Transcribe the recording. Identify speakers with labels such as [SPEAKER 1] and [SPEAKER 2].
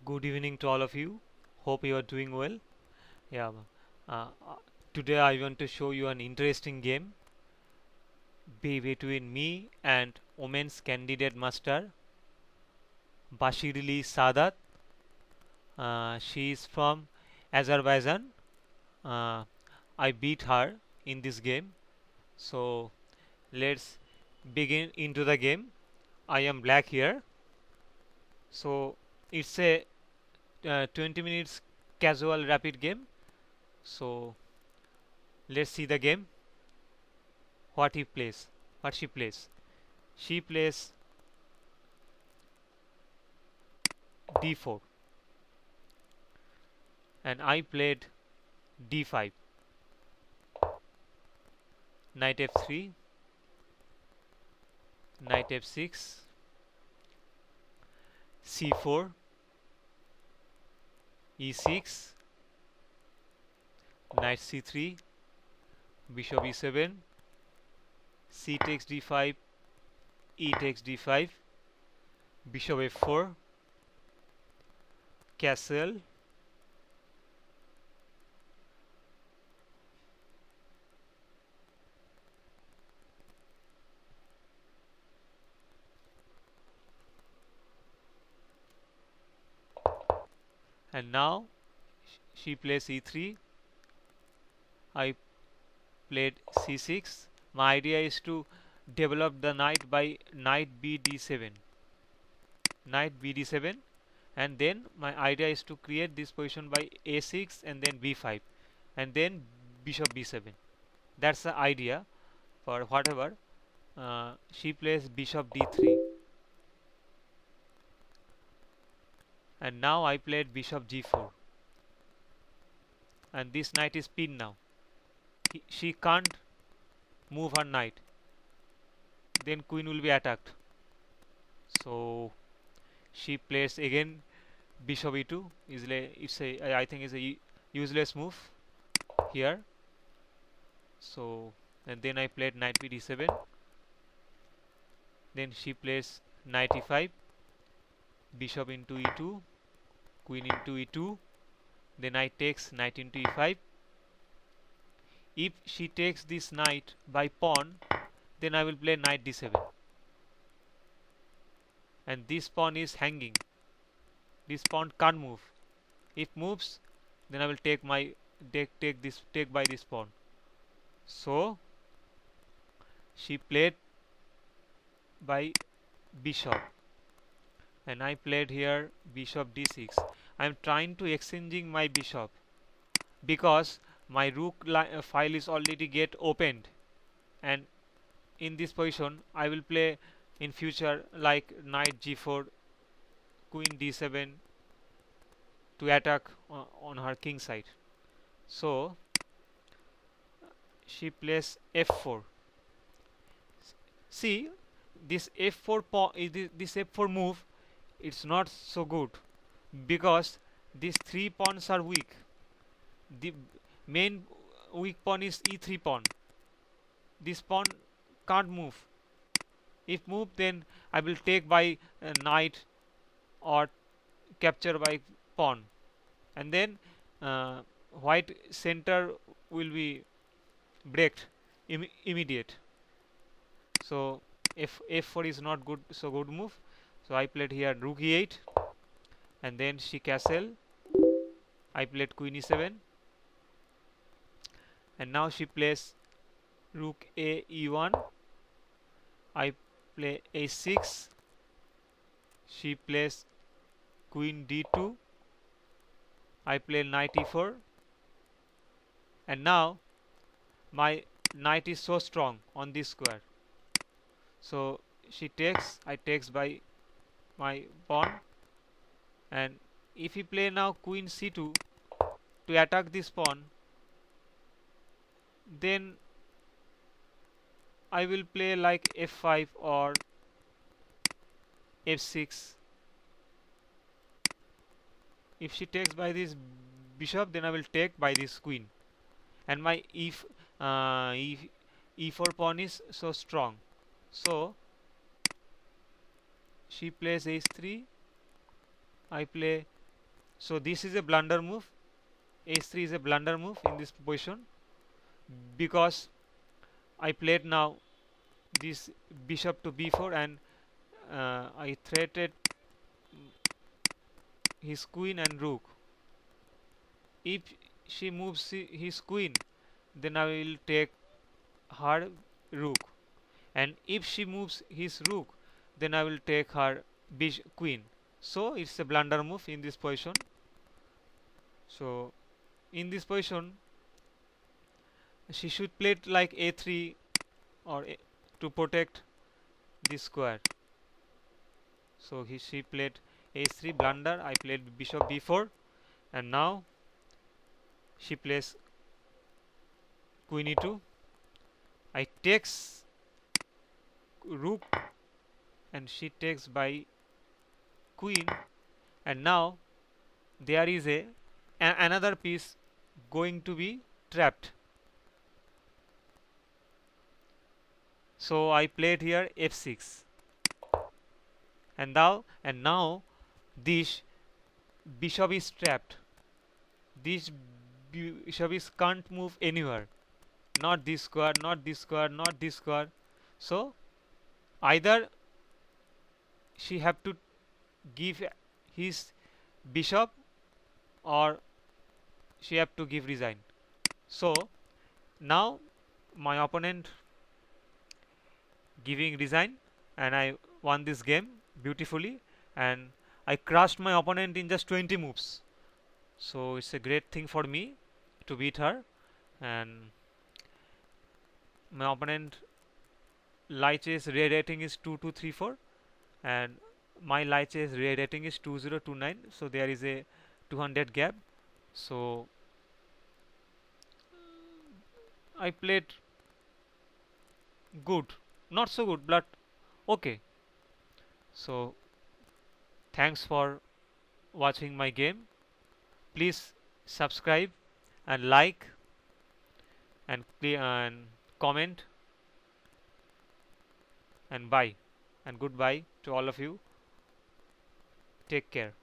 [SPEAKER 1] Good evening to all of you. Hope you are doing well. Yeah. Uh, uh, Today I want to show you an interesting game between me and women's candidate master Bashirli Sadat. She is from Azerbaijan. Uh, I beat her in this game. So let's begin into the game. I am black here. So it's a 20 minutes casual rapid game. So let's see the game. What he plays, what she plays. She plays d4 and I played d5, knight f3, knight f6, c4, e6, knight c3, bishop e7, c takes d5, e takes d5, bishop f4, castle, and now she plays e3. I played c6. My idea is to develop the knight by knight b d7, knight b d7, and then my idea is to create this position by a6 and then b5 and then bishop b7. That's the idea for whatever. She plays bishop d3 and now I played bishop g4 and this knight is pinned now. She can't move her knight, then queen will be attacked. So she plays again bishop e2. It's a, I think it's a useless move here. So and then I played knight b d7. Then she plays knight e5, bishop into e2, queen into e2. Then I takes knight into e5. If she takes this knight by pawn, then I will play knight d7. And this pawn is hanging. This pawn can't move. If moves, then I will take by this pawn. So she played by bishop and I played here bishop d6. I am trying to exchanging my bishop because my rook file is already get opened, and in this position I will play in future like knight g4, queen d7 to attack on her king side. So she plays f4. See, this this f4 move, it's not so good because these three pawns are weak. The main weak pawn is e3 pawn. This pawn can't move. If move, then I will take by knight or capture by pawn, and then white center will be breaked immediate. So f4 is not good, so good move. So I played here rook e8 and then she castle. I played queen e7 and now she plays rook a e1. I play a6. She plays queen d2. I play knight e4 and now my knight is so strong on this square. So she takes, I takes by my pawn, and if he play now queen c2 to attack this pawn, then I will play like f5 or f6. If she takes by this bishop, then I will take by this queen, and my e4 pawn is so strong. So she plays h3. I play So this is a blunder move. H3 is a blunder move in this position, because I played now this bishop to b4, and I threatened his queen and rook. If she moves his queen, then I will take her rook, and if she moves his rook, then I will take her queen. So it's a blunder move in this position. So in this position, she should play it like a3 or to protect this square. So she played a3 blunder. I played bishop b4, and now she plays queen e2. I takes rook, and she takes by queen, and now there is another piece going to be trapped. So I played here f6, and now this bishop is trapped. This bishop is can't move anywhere. Not this square, not this square, not this square. So either she have to give his bishop, or she have to give resign. So now my opponent giving resign, and I won this game beautifully, and I crushed my opponent in just 20 moves. So it's a great thing for me to beat her. And my opponent Liche's rare rating is 2234, and my Liche's rare rating is 2029. So there is a 200 gap. So I played good, not so good, but okay. So thanks for watching my game. Please subscribe and like and comment, and bye and goodbye to all of you. Take care.